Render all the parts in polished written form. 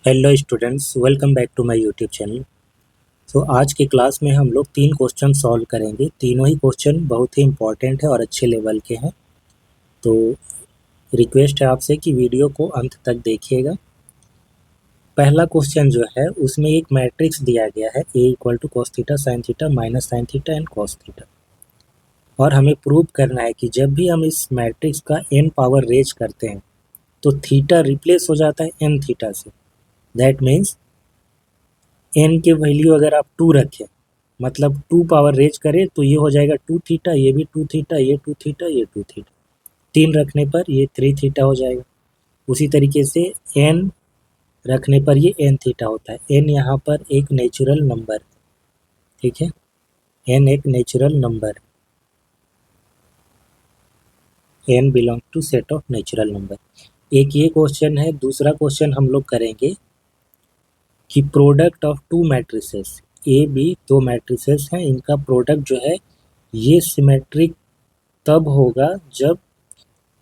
Hello students, welcome back to my YouTube channel. आज के class में हम लोग 3 क्वेश्चन सॉल्व करेंगे। तीनों ही क्वेश्चन बहुत ही इम्पॉर्टेंट है और अच्छे लेवल के हैं। तो रिक्वेस्ट है आपसे कि वीडियो को अंत तक देखिएगा। पहला क्वेश्चन जो है उसमें एक मैट्रिक्स दिया गया है a equal to cos theta sine theta minus sine theta and cos theta, और हमें प्रूव करना है कि जब भी हम इस मैट्रिक्स का n पावर रेज करते हैं तो थीटा रिप्लेस हो जाता है n थीटा से। दैट मीन्स n के वैल्यू अगर आप 2 रखें, मतलब 2 पावर रेज करें तो ये हो जाएगा 2 थीटा, ये भी 2 थीटा, ये 2 थीटा, ये 2 थीटा। 3 रखने पर ये 3 थीटा हो जाएगा। उसी तरीके से n रखने पर ये n थीटा होता है। n यहाँ पर एक नेचुरल नंबर, ठीक है, n एक natural number, n belong to set of natural number. एक ये क्वेश्चन है। दूसरा क्वेश्चन हम लोग करेंगे कि product of two matrices A B, दो मैट्रिसेस हैं, इनका प्रोडक्ट जो है ये सिमेट्रिक तब होगा जब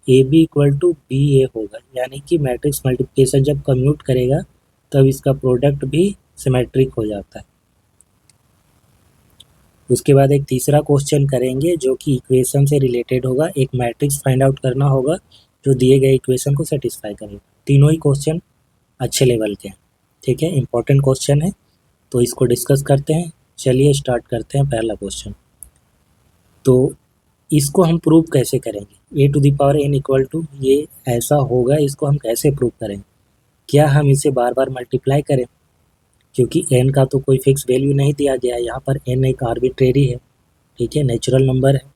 A B equal to B A होगा, यानी कि मैट्रिक्स मल्टीप्लिकेशन जब कम्यूट करेगा तब इसका प्रोडक्ट भी सिमेट्रिक हो जाता है। उसके बाद एक तीसरा क्वेश्चन करेंगे जो कि इक्वेशन से रिलेटेड होगा। एक मैट्रिक्स फाइंड आउट करना होगा जो दिए गए इक्वेशन को सेटिस्फाई करेगा। तीनों ही क्वेश्चन अच्छे लेवल के हैं, ठीक है, इंपॉर्टेंट क्वेश्चन है, तो इसको डिस्कस करते हैं। चलिए स्टार्ट करते हैं पहला क्वेश्चन। तो इसको हम प्रूव कैसे करेंगे? A to the power n equal to ये ऐसा होगा, इसको हम कैसे प्रूव करेंगे? क्या हम इसे बार बार मल्टीप्लाई करें? क्योंकि एन का तो कोई फिक्स वैल्यू नहीं दिया गया है, यहाँ पर एन एक आर्बिट्रेरी है, ठीक है, नेचुरल नंबर है।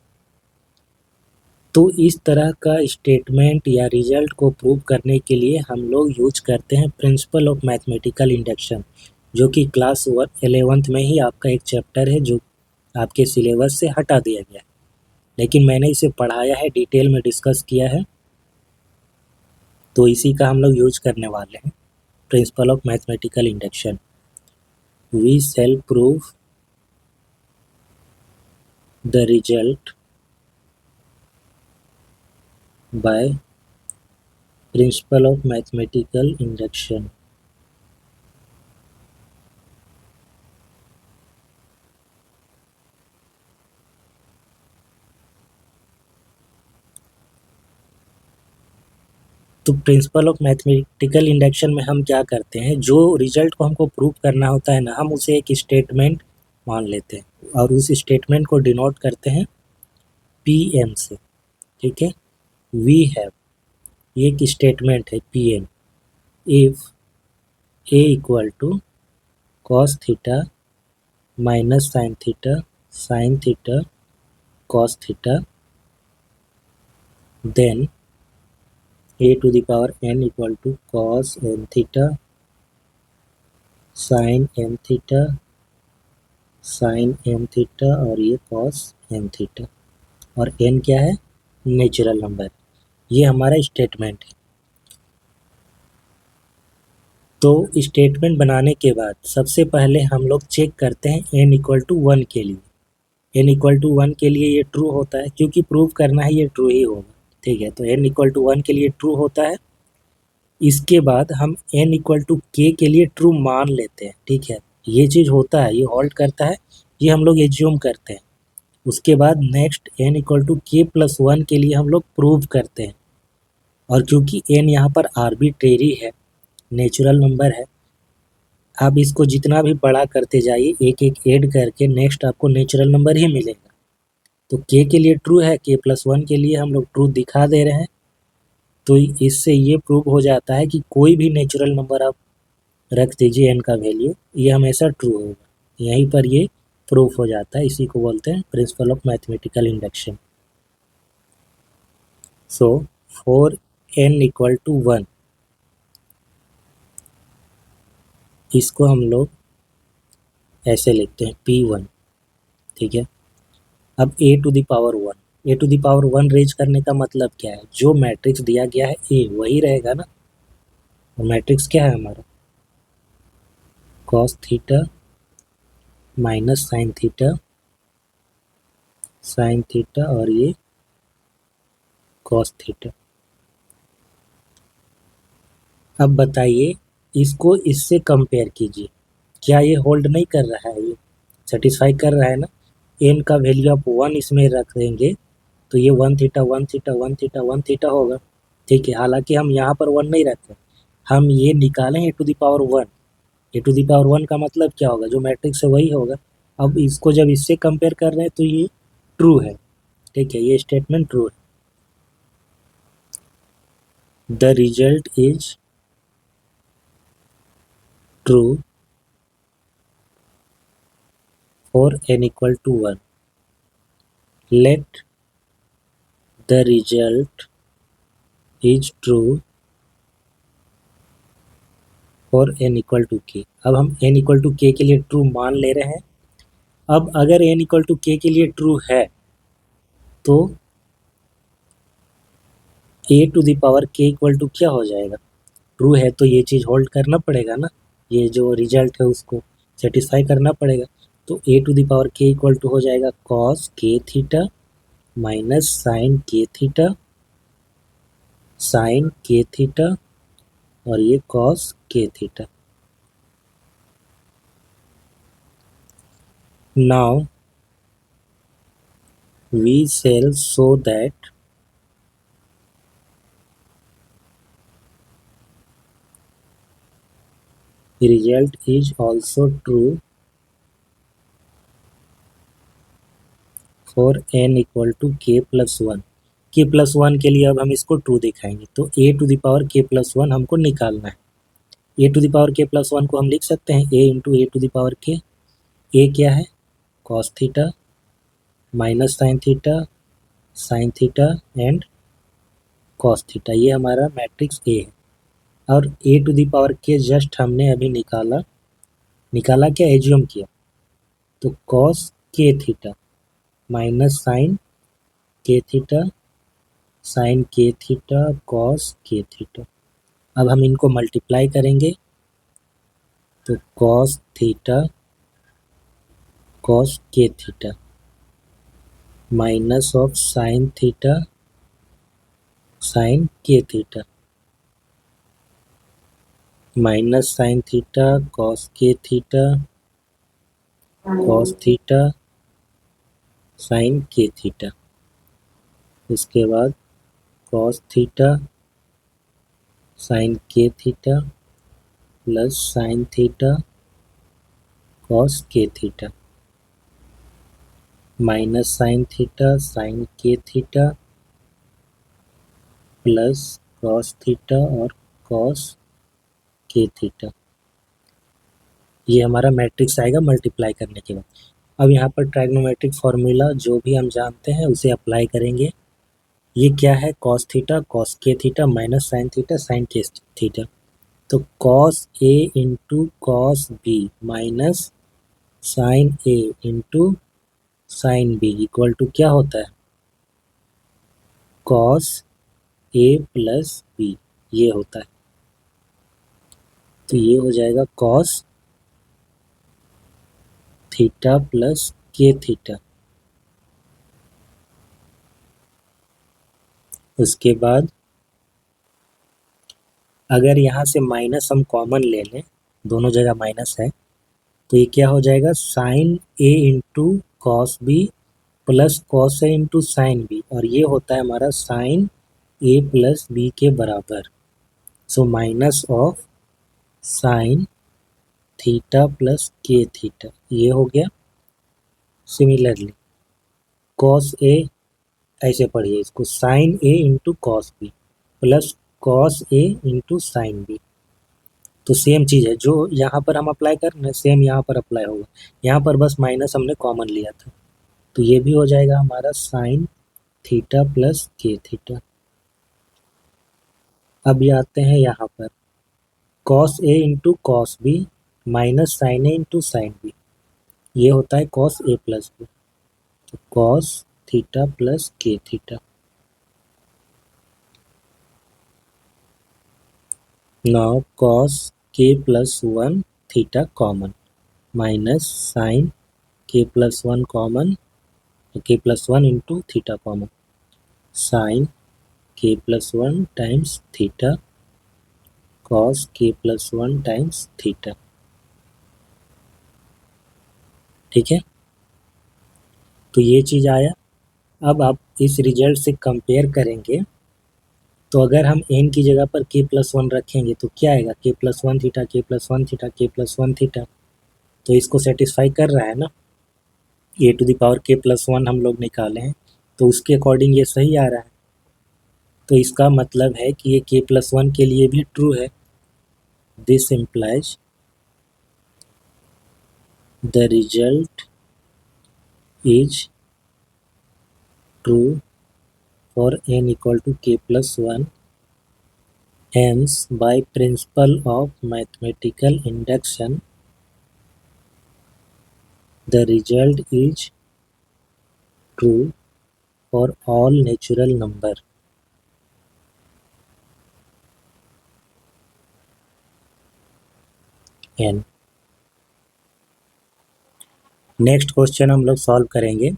तो इस तरह का स्टेटमेंट या रिजल्ट को प्रूव करने के लिए हम लोग यूज करते हैं प्रिंसिपल ऑफ मैथमेटिकल इंडक्शन, जो कि क्लास 11th में ही आपका एक चैप्टर है जो आपके सिलेबस से हटा दिया गया है, लेकिन मैंने इसे पढ़ाया है, डिटेल में डिस्कस किया है, तो इसी का हम लोग यूज करने वाले हैं। Principle of mathematical induction, we shall prove the result by principle of mathematical induction. तो प्रिंसिपल ऑफ मैथमेटिकल इंडक्शन में हम क्या करते हैं, जो रिजल्ट को हमको प्रूव करना होता है ना, हम उसे एक स्टेटमेंट मान लेते हैं और उस स्टेटमेंट को डिनोट करते हैं पी एम से, ठीक है। वी हैव, ये एक स्टेटमेंट है P M, if A equal to cos theta minus sine theta cos theta, then a to the power n equal to cos N theta sine M theta sine M theta और ये cos M theta, और n क्या है? Natural number. ये हमारा statement है। तो statement बनाने के बाद सबसे पहले हम लोग चेक करते हैं n इक्वल टू 1 के लिए। n इक्वल टू 1 के लिए ये ट्रू होता है, क्योंकि प्रूव करना है ये ट्रू ही होगा, ठीक है। तो n इक्वल टू 1 के लिए ट्रू होता है। इसके बाद हम n इक्वल टू के के लिए ट्रू मान लेते हैं, ठीक है। ये चीज़ होता है, ये होल्ड करता है, ये हम लोग एज्यूम करते हैं। उसके बाद नेक्स्ट n इक्वल टू के प्लस 1 के लिए हम लोग प्रूव करते हैं, और क्योंकि n यहाँ पर आर्बिट्रेरी है, नेचुरल नंबर है, आप इसको जितना भी बड़ा करते जाइए, एक एक ऐड करके नेक्स्ट आपको नेचुरल नंबर ही मिलेगा। तो k के लिए ट्रू है, k प्लस 1 के लिए हम लोग ट्रू दिखा दे रहे हैं। तो इससे ये प्रूव हो जाता है कि कोई भी नेचुरल नंबर आप रख दीजिए n का वैल्यू, ये हमेशा ट्रू होगा। यहीं पर ये प्रूफ हो जाता है। इसी को बोलते हैं principle of mathematical induction. So for n equal to 1, इसको हम लोग ऐसे लिखते हैं P1, ठीक है। अब a to the power 1, a to the power 1 raise करने का मतलब क्या है? जो मैट्रिक्स दिया गया है a वही रहेगा ना। मैट्रिक्स क्या है हमारा? Cos theta minus sine theta और ये कॉस थीटा। अब बताइए इसको इससे कंपेयर कीजिए, क्या ये होल्ड नहीं कर रहा है, ये सेटिस्फाई कर रहा है ना। एन का वैल्यू आप 1 इसमें रख देंगे तो ये 1 थीटा 1 थीटा 1 थीटा 1 थीटा होगा। ठीक है, हालांकि हम यहाँ पर 1 नहीं रखते, हम ये निकालें A to the power 1। A to the power 1 का मतलब क्या होगा, जो मैट्रिक्स है वही होगा। अब इसको जब इससे कंपेयर कर रहे हैं तो ये ट्रू है। ठीक है, ये स्टेटमेंट ट्रू है। The result is true for n equal to 1. Let the result is true for n equal to k. अब हम n equal to k के लिए ट्रू मान ले रहे हैं। अब अगर n equal to k के लिए ट्रू है तो a to the power k equal to क्या हो जाएगा, ट्रू है तो ये चीज़ होल्ड करना पड़ेगा ना, ये जो रिजल्ट है उसको सेटिस्फाई करना पड़ेगा। तो a to the power k equal to हो जाएगा cos k theta minus sine k theta sine k theta और ये cos k theta. Now we shall show that the result is also true for n equal to k plus 1। k plus 1 के लिए अब हम इसको true दिखाएंगे तो a to the power k plus 1 हमको निकालना है। a to the power k plus 1 को हम लिख सकते हैं a into A to the power k। a क्या है, cos theta minus sine theta and cos theta, ये हमारा मैट्रिक्स a है। और a to the power k just हमने अभी निकाला क्या, एज्यूम किया, तो cos k theta minus sine k theta sine k theta cos k theta. अब हम इनको मल्टीप्लाई करेंगे तो cos theta cos k theta minus of sine theta sine k theta minus sine theta cos k theta cos theta sine k theta. इसके बाद cos theta sine k theta plus sine theta cos k theta minus sine theta sine k theta plus cos theta और cos k theta. ये हमारा matrix आएगा multiply करने के बाद। अब यहाँ पर ट्राइग्नोमेट्रिक फार्मूला जो भी हम जानते हैं उसे अप्लाई करेंगे। ये क्या है, cos theta cos k theta minus sine k theta. तो cos a into cos b minus sine a into sine b equal to क्या होता है, cos a प्लस b, ये होता है। तो ये हो जाएगा cos theta plus k theta. उसके बाद अगर यहाँ से माइनस हम कॉमन ले लें, दोनों जगह माइनस है, तो ये क्या हो जाएगा, sine a into cos B plus cos A into sine B, और ये होता है हमारा साइन a प्लस बी के बराबर। So minus of sine theta plus k theta, ये हो गया। सिमिलरली कॉस ए, ऐसे पढ़िए इसको, sine A into cos B plus cos A into sine B. तो सेम चीज़ है, जो यहाँ पर हम अप्लाई कर रहे हैं सेम यहाँ पर अप्लाई होगा। यहाँ पर बस माइनस हमने कॉमन लिया था, तो ये भी हो जाएगा हमारा sine theta plus k theta. अब ये आते हैं यहाँ पर cos A into cos B minus sine A into sine B, ये होता है कॉस ए प्लस बी, तो cos theta plus k theta. Now cos k plus 1 theta common minus sine k plus 1 common, k plus 1 into theta common, sine k plus 1 times theta cos k+1 times theta. ठीक है, तो ये चीज़ आया। अब आप इस result से compare करेंगे, तो अगर हम n की जगह पर k+1 रखेंगे तो क्या आएगा, k+1 theta, k+1 theta, k+1 theta. तो इसको सेटिस्फाई कर रहा है ना, a⁴ k+1 हम लोग निकाले हैं, तो उसके अकॉर्डिंग ये सही आ रहा है। तो इसका मतलब है कि ये k+1 के लिए भी ट्रू है। This implies the result is true for n equal to k+1, hence by principle of mathematical induction the result is true for all natural number। n। Next question हम लोग सॉल्व करेंगे,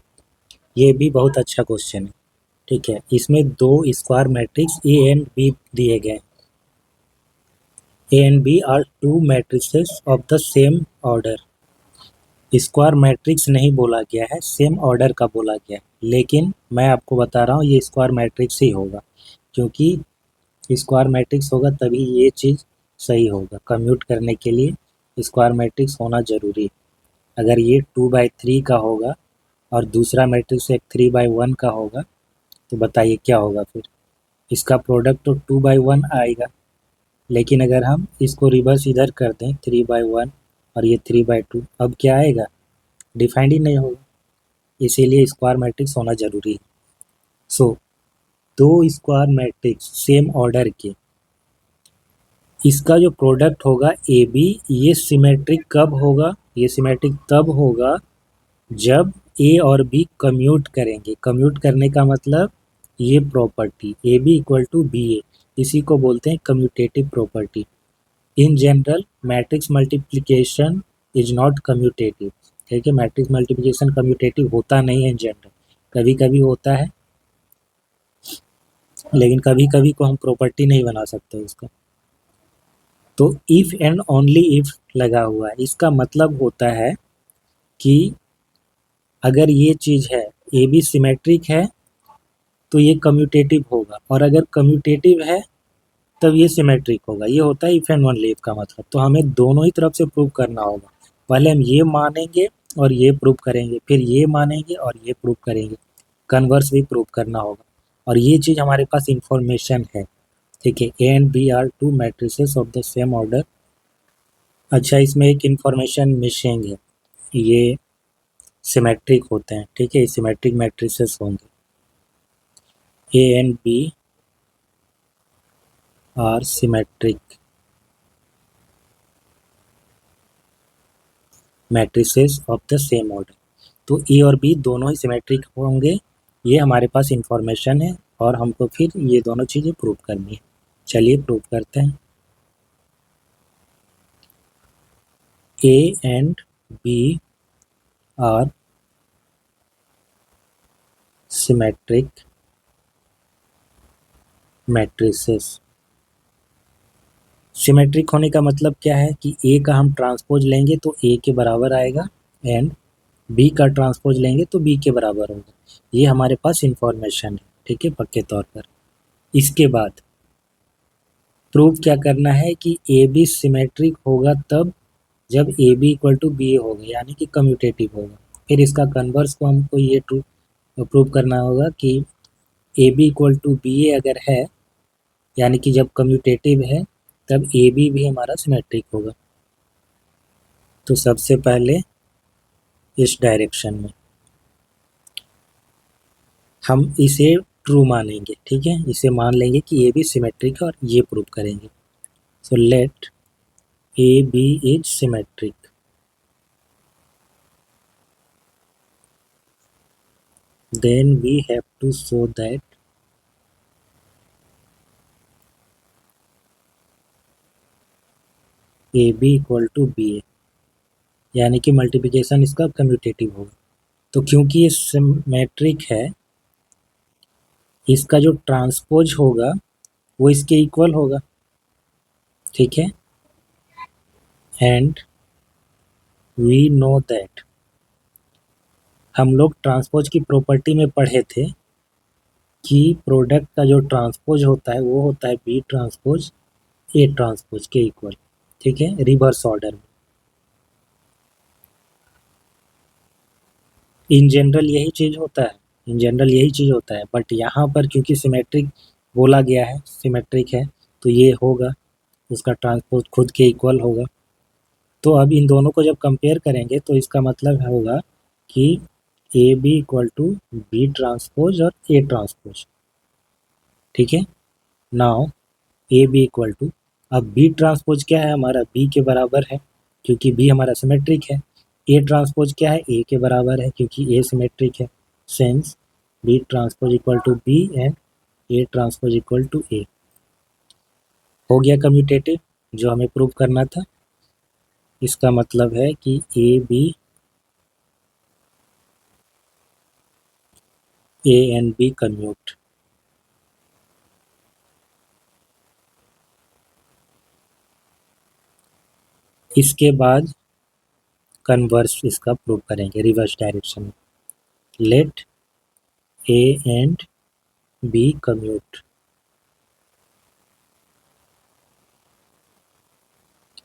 ये भी बहुत अच्छा क्वेश्चन है। ठीक है, इसमें दो square matrix A and B दिए गए। A and B are two matrices of the same order. Square matrix नहीं बोला गया है, सेम ऑर्डर का बोला गया है, लेकिन मैं आपको बता रहा हूँ ये स्क्वायर मैट्रिक्स ही होगा, क्योंकि स्क्वायर मैट्रिक्स होगा तभी ये चीज़ सही होगा। कम्यूट करने के लिए स्क्वायर मैट्रिक्स होना ज़रूरी है। अगर ये 2/3 का होगा और दूसरा मैट्रिक्स एक 3/1 का होगा, तो बताइए क्या होगा फिर। इसका प्रोडक्ट तो 2/1 आएगा, लेकिन अगर हम इसको रिवर्स इधर कर दें 3/1 और ये 3/2, अब क्या आएगा, डिफाइंड ही नहीं होगा। इसीलिए स्क्वायर मैट्रिक्स होना ज़रूरी है। सो दो स्क्वायर मैट्रिक्स सेम ऑर्डर के, इसका जो प्रोडक्ट होगा ए बी, ये सिमेट्रिक कब होगा, ये सिमेट्रिक तब होगा जब ए और बी कम्यूट करेंगे। कम्यूट करने का मतलब ये property A B equal to B A, इसी को बोलते हैं commutative property. In general matrix multiplication is not commutative. ठीक है, मैट्रिक्स मल्टीप्लिकेशन कम्यूटेटिव होता नहीं है इन जनरल, कभी कभी होता है, लेकिन कभी कभी को हम प्रॉपर्टी नहीं बना सकते उसका। तो इफ़ एंड ओनली इफ़ लगा हुआ है, इसका मतलब होता है कि अगर ये चीज़ है ए बी सिमेट्रिक है तो ये कम्यूटेटिव होगा, और अगर कम्यूटेटिव है तब ये सिमेट्रिक होगा। ये होता है इफ़ एंड ओनली इफ़ का मतलब। तो हमें दोनों ही तरफ से प्रूव करना होगा। पहले हम ये मानेंगे और ये प्रूव करेंगे, फिर ये मानेंगे और ये प्रूव करेंगे, कन्वर्स भी प्रूव करना होगा। और ये चीज़ हमारे पास इंफॉर्मेशन है। ठीक है, A and B are two matrices of the same order. अच्छा, इसमें एक इंफॉर्मेशन मिसिंग है, ये सिमेट्रिक होते हैं। ठीक है, सिमेट्रिक मैट्रिसेस होंगे। A and B are symmetric matrices of the same order. तो ए और बी दोनों ही सिमेट्रिक होंगे, ये हमारे पास इंफॉर्मेशन है, और हमको फिर ये दोनों चीज़ें प्रूव करनी है। चलिए प्रूव करते हैं। A and B are symmetric matrices. Symmetric होने का मतलब क्या है कि ए का हम ट्रांसपोज लेंगे तो ए के बराबर आएगा, एंड बी का ट्रांसपोज लेंगे तो बी के बराबर होगा। ये हमारे पास इंफॉर्मेशन है। ठीक है, पक्के तौर पर। इसके बाद प्रूव क्या करना है कि ए बी सिमेट्रिक होगा तब जब A B equal to B A होगा, यानी कि कम्यूटेटिव होगा। फिर इसका कन्वर्स को हमको ये प्रूव करना होगा कि A B equal to B A अगर है, यानी कि जब कम्यूटेटिव है, तब ए बी भी हमारा सिमेट्रिक होगा। तो सबसे पहले इस डायरेक्शन में हम इसे ट्रू मानेंगे। ठीक है, इसे मान लेंगे कि ए बी सिमेट्रिक है और ये प्रूव करेंगे। So let A B is symmetric. Then we have to show that A B equal to B A, यानी कि मल्टीप्लिकेशन इसका कम्यूटेटिव होगा। तो क्योंकि ये सिमेट्रिक है, इसका जो ट्रांसपोज होगा वो इसके इक्वल होगा। ठीक है, एंड वी नो दैट, हम लोग ट्रांसपोज की प्रॉपर्टी में पढ़े थे कि प्रोडक्ट का जो ट्रांसपोज होता है वो होता है बी ट्रांसपोज ए ट्रांसपोज के इक्वल। ठीक है, रिवर्स ऑर्डर में। इन जनरल यही चीज़ होता है, इन जनरल यही चीज़ होता है, बट यहाँ पर क्योंकि सिमेट्रिक बोला गया है, सिमेट्रिक है, तो ये होगा, उसका ट्रांसपोज खुद के इक्वल होगा। तो अब इन दोनों को जब कंपेयर करेंगे तो इसका मतलब होगा कि A B equal to B transpose और ए ट्रांसपोज। ठीक है, now A B equal to, अब बी ट्रांसपोज क्या है हमारा, बी के बराबर है क्योंकि बी हमारा सिमेट्रिक है। ए ट्रांसपोज क्या है, ए के बराबर है क्योंकि ए सिमेट्रिक है। Since B transpose equal to B and A transpose equal to A. हो गया कम्यूटेटिव जो हमें प्रूव करना था। इसका मतलब है कि ए एंड बी कन्व्यूट। इसके बाद कन्वर्स इसका प्रूव करेंगे रिवर्स डायरेक्शन में। Let A and B commute,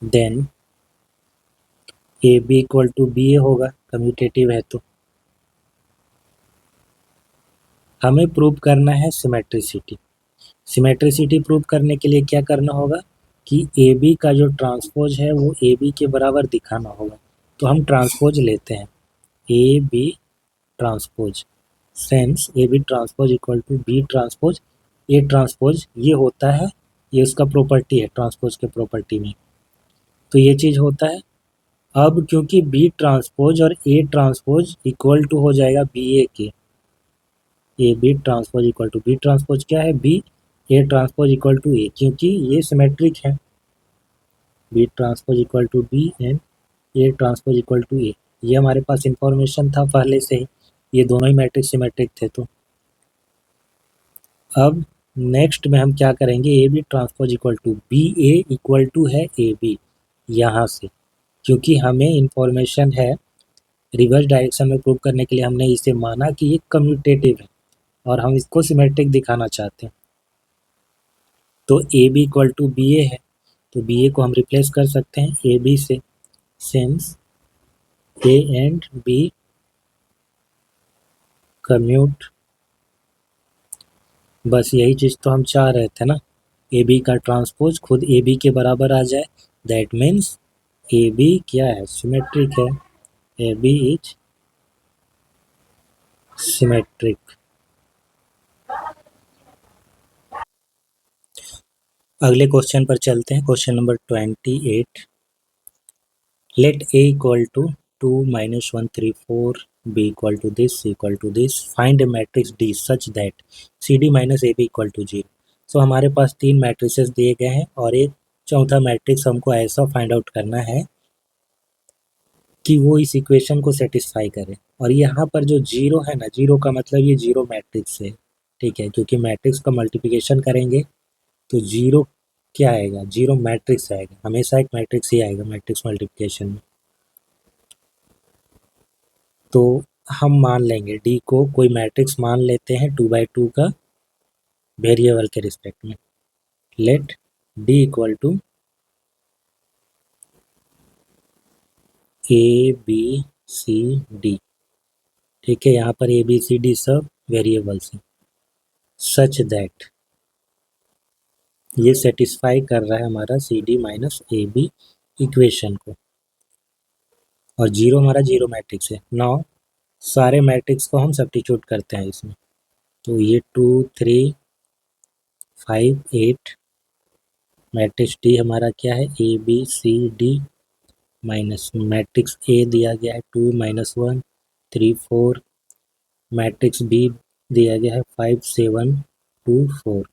then A B equal to B A होगा, कम्यूटेटिव है तो। हमें प्रूव करना है सिमेट्रिसिटी। सिमेट्रिसिटी प्रूव करने के लिए क्या करना होगा कि ए बी का जो ट्रांसपोज है वो ए बी के बराबर दिखाना होगा। तो हम ट्रांसपोज लेते हैं, A B transpose, since A B transpose equal to B transpose A transpose, ये होता है, ये उसका प्रॉपर्टी है ट्रांसपोज के प्रॉपर्टी में, तो ये चीज़ होता है। अब क्योंकि बी ट्रांसपोज और ए ट्रांसपोज इक्वल टू हो जाएगा बी ए के, A B transpose equal to B transpose क्या है, B, A transpose equal to A, क्योंकि ये सिमेट्रिक है। B transpose equal to B and A transpose equal to A, ये हमारे पास इंफॉर्मेशन था पहले से ही, ये दोनों ही मैट्रिक्स सिमेट्रिक थे। तो अब नेक्स्ट में हम क्या करेंगे, A B transpose equal to B A equal to है ए बी, यहाँ से क्योंकि हमें इंफॉर्मेशन है रिवर्स डायरेक्शन में प्रूव करने के लिए हमने इसे माना कि ये कम्यूटेटिव है और हम इसको सिमेट्रिक दिखाना चाहते हैं। तो A B equal to B A है, तो बी ए को हम रिप्लेस कर सकते हैं ए बी से, since A and B commute, बस यही चीज़ तो हम चाह रहे थे ना, ए बी का ट्रांसपोज खुद ए बी के बराबर आ जाए, दैट मीन्स ए बी क्या है, सिमेट्रिक है, ए बी इज सिमेट्रिक। अगले क्वेश्चन पर चलते हैं, question number 28। Let A equal to 2 minus 1 3 4, b equal to this, c equal to this, find a matrix D such that CD minus AB equal to 0। सो हमारे पास तीन matrices दिए गए हैं और एक चौथा मैट्रिक्स हमको ऐसा फाइंड आउट करना है कि वो इस इक्वेशन को सेटिस्फाई करे। और यहाँ पर जो जीरो है ना, जीरो का मतलब ये जीरो मैट्रिक्स है। ठीक है, क्योंकि मैट्रिक्स का मल्टीप्लिकेशन करेंगे तो जीरो क्या आएगा, जीरो मैट्रिक्स आएगा, हमेशा एक मैट्रिक्स ही आएगा मैट्रिक्स मल्टीप्लिकेशन में। तो हम मान लेंगे डी को कोई मैट्रिक्स मान लेते हैं 2/2 का वेरिएबल के रिस्पेक्ट में। Let D equal to A B C D. ठीक है, यहाँ पर ए बी सी डी सब वेरिएबल्स हैं, सच दैट ये सेटिस्फाई कर रहा है हमारा C D minus A B equation को, और जीरो हमारा जीरो मैट्रिक्स है। नाउ सारे मैट्रिक्स को हम सब्स्टिट्यूट करते हैं इसमें, तो ये 2 3 5 8 मैट्रिक्स डी हमारा क्या है, A B C D minus matrix A दिया गया है 2 -1 3 4, मैट्रिक्स बी दिया गया है 5 7 2 4,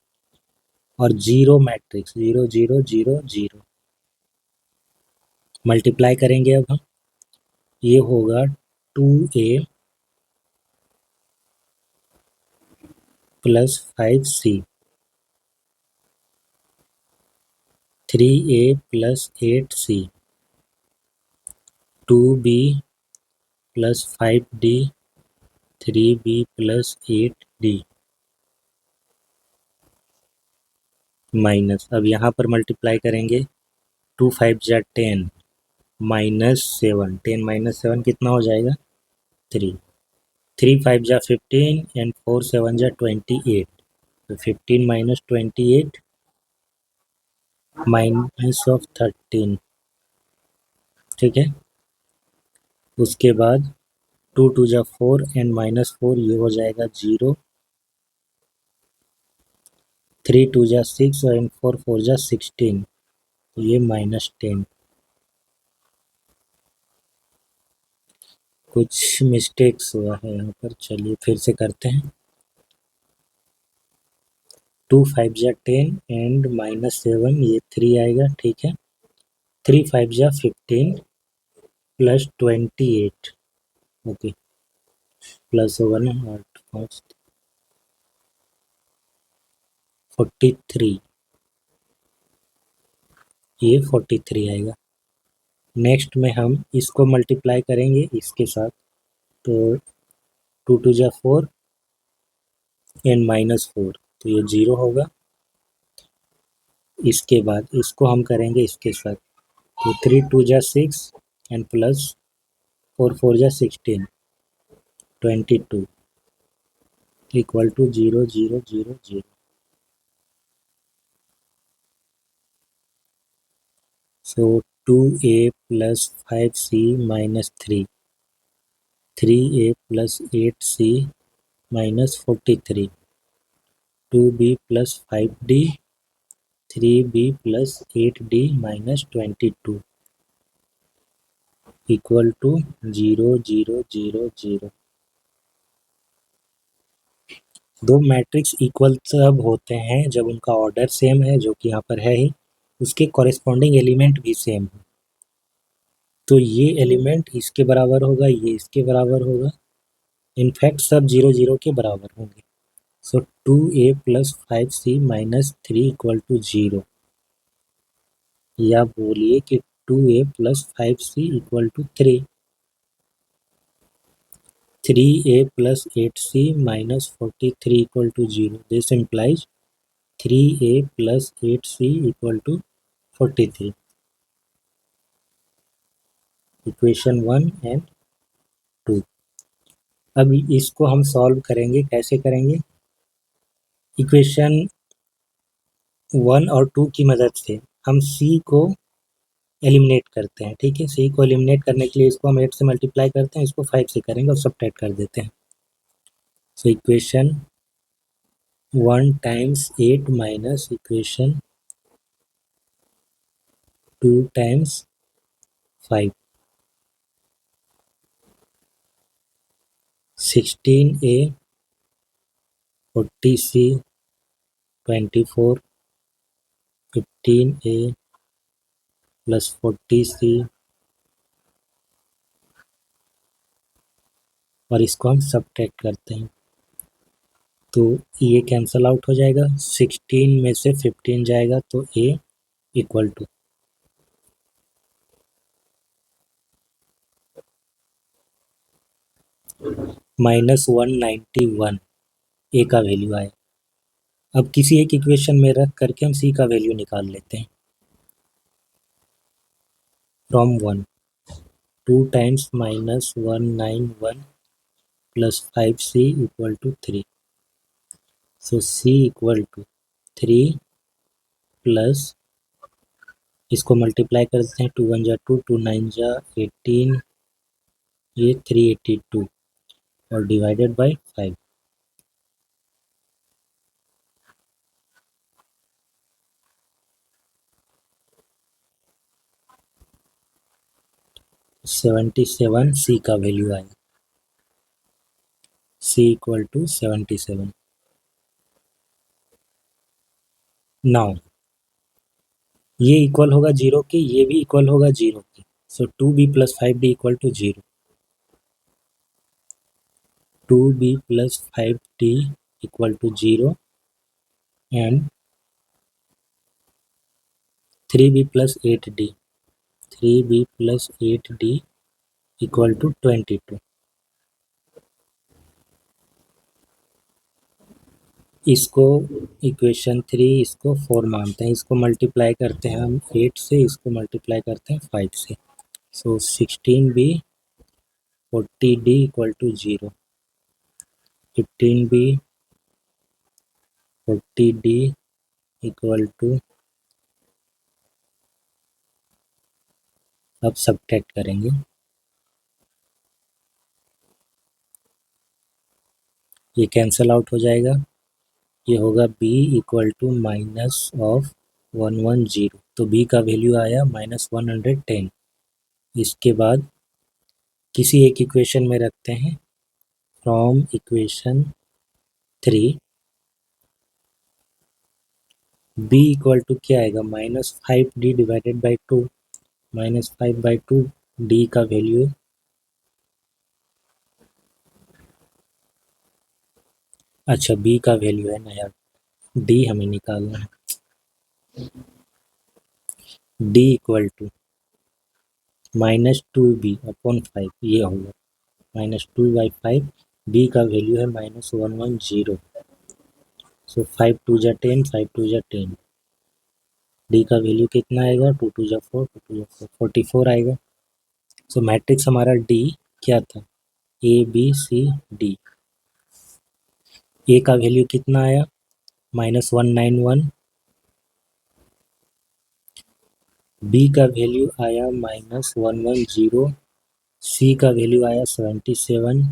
और जीरो मैट्रिक्स 0 0 0 0। मल्टीप्लाई करेंगे अब हम, ये होगा 2a + 5c। 3a plus 8c, 2b plus 5d, 3b plus 8d minus, अब यहाँ पर मल्टीप्लाई करेंगे, 2 5 जा 10 -7, 10 -7 कितना हो जाएगा 3, 3 5 जा 15 एंड 4 7 जा 28, तो 15 - 28 -13, ठीक है। उसके बाद 2 2 जा 4 एंड -4 ये हो जाएगा 0, 3 2 जा 6 एंड 4 4 जा 16, तो ये -10। कुछ मिस्टेक्स हुआ है यहाँ पर, चलिए फिर से करते हैं। 2 5 जा 10 एंड -7 ये 3 आएगा, ठीक है। 3 5 जा 15 प्लस 28, ओके, प्लस होगा ना 8 5 43, ये 43 आएगा। नेक्स्ट में हम इसको मल्टीप्लाई करेंगे इसके साथ, तो 2 2 जा 4 एंड -4, तो ये 0 होगा। इसके बाद इसको हम करेंगे इसके साथ, तो 3 2 जा 6 एंड प्लस 4 4 जा 16, 22 equal to 0 0 0 0। So 2a plus 5c minus 3, 3a plus 8c minus 43, 2b plus 5d, 3b plus 8d minus 22 equal to 0 0 0 0। दो मैट्रिक्स इक्वल तब होते हैं जब उनका ऑर्डर सेम है, जो कि यहाँ पर है ही, उसके कॉरेस्पॉन्डिंग एलिमेंट भी सेम है। तो ये एलिमेंट इसके बराबर होगा, ये इसके बराबर होगा, इनफैक्ट सब 0 0 के बराबर होंगे। So 2a plus 5c minus 3 equal to 0, या बोलिए कि 2a plus 5c equal to 3, 3a plus 8c minus 43 equal to 0, this implies 3a plus 8c equal to 43, equation 1 and 2। अब इसको हम सॉल्व करेंगे, कैसे करेंगे, इक्वेशन 1 और 2 की मदद से हम c को एलिमिनेट करते हैं, ठीक है। सी को एलिमिनेट करने के लिए इसको हम 8 से मल्टीप्लाई करते हैं, इसको 5 से करेंगे और सब्ट्रैक्ट कर देते हैं। So equation 1 times 8 minus equation 2 times 5, 16a 40c 24, 15a plus 40c, और इसको हम सब्ट्रैक्ट करते हैं, तो ये कैंसल आउट हो जाएगा, 16 में से 15 जाएगा तो a इक्वल टू -191, ए का वैल्यू आया। अब किसी एक इक्वेशन में रख करके हम सी का वैल्यू निकाल लेते हैं। From 1, 2 times -191 plus 5c equal to 3, so c equal to 3 plus, इसको मल्टीप्लाई कर देते हैं, 2 1 जा 2, 2 9 जा 18, ये 382 और डिवाइडेड बाय 5, 77 सी का वैल्यू आया, c इक्वल टू 77। नाउ ये इक्वल होगा 0 के, ये भी इक्वल होगा 0 के, so 2b plus 5d equal to 0, 2b plus 5d equal to 0 and 3b plus 8d, 3b plus 8d equal to 22। इसको इक्वेशन 3, इसको 4 मानते हैं, इसको मल्टीप्लाई करते हैं हम 8 से, इसको मल्टीप्लाई करते हैं 5 से। So 16b 40d equal to 0, 15b 40d equal to, अब सब्ट्रैक्ट करेंगे, ये कैंसिल आउट हो जाएगा, ये होगा b equal to minus of 110, तो b का वैल्यू आया -110। इसके बाद किसी एक इक्वेशन में रखते हैं, from equation 3 b equal to क्या आएगा, -5d डिवाइडेड बाई 2, -5/2 d का वैल्यू, अच्छा b का वैल्यू है ना यार, d हमें निकालना है, d इक्वल टू -2b/5, ये होगा -2/5, b का वैल्यू है -110, सो 5 2 जा 10, 5 2 जा 10, d का वैल्यू कितना आएगा, 2 2 जा 4, 2 2 जा 4, 44 आएगा। सो मैट्रिक्स हमारा d क्या था, a b c d, a का वैल्यू कितना आया -191, b का वैल्यू आया -110, c का वैल्यू आया 77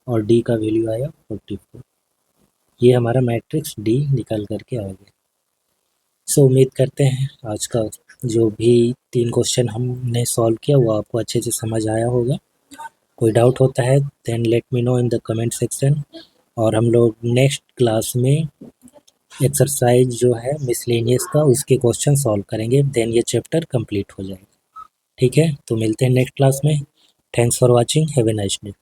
और d का वैल्यू आया 44। ये हमारा मैट्रिक्स d निकल करके आ गया। सो उम्मीद करते हैं आज का जो भी 3 क्वेश्चन हमने सॉल्व किया वो आपको अच्छे से समझ आया होगा। कोई डाउट होता है then let me know in the comment section, और हम लोग नेक्स्ट क्लास में एक्सरसाइज जो है मिसलेनियस का उसके क्वेश्चन सॉल्व करेंगे, देन ये चैप्टर कंप्लीट हो जाएगा। ठीक है, तो मिलते हैं नेक्स्ट क्लास में। Thanks for watching, have a nice day.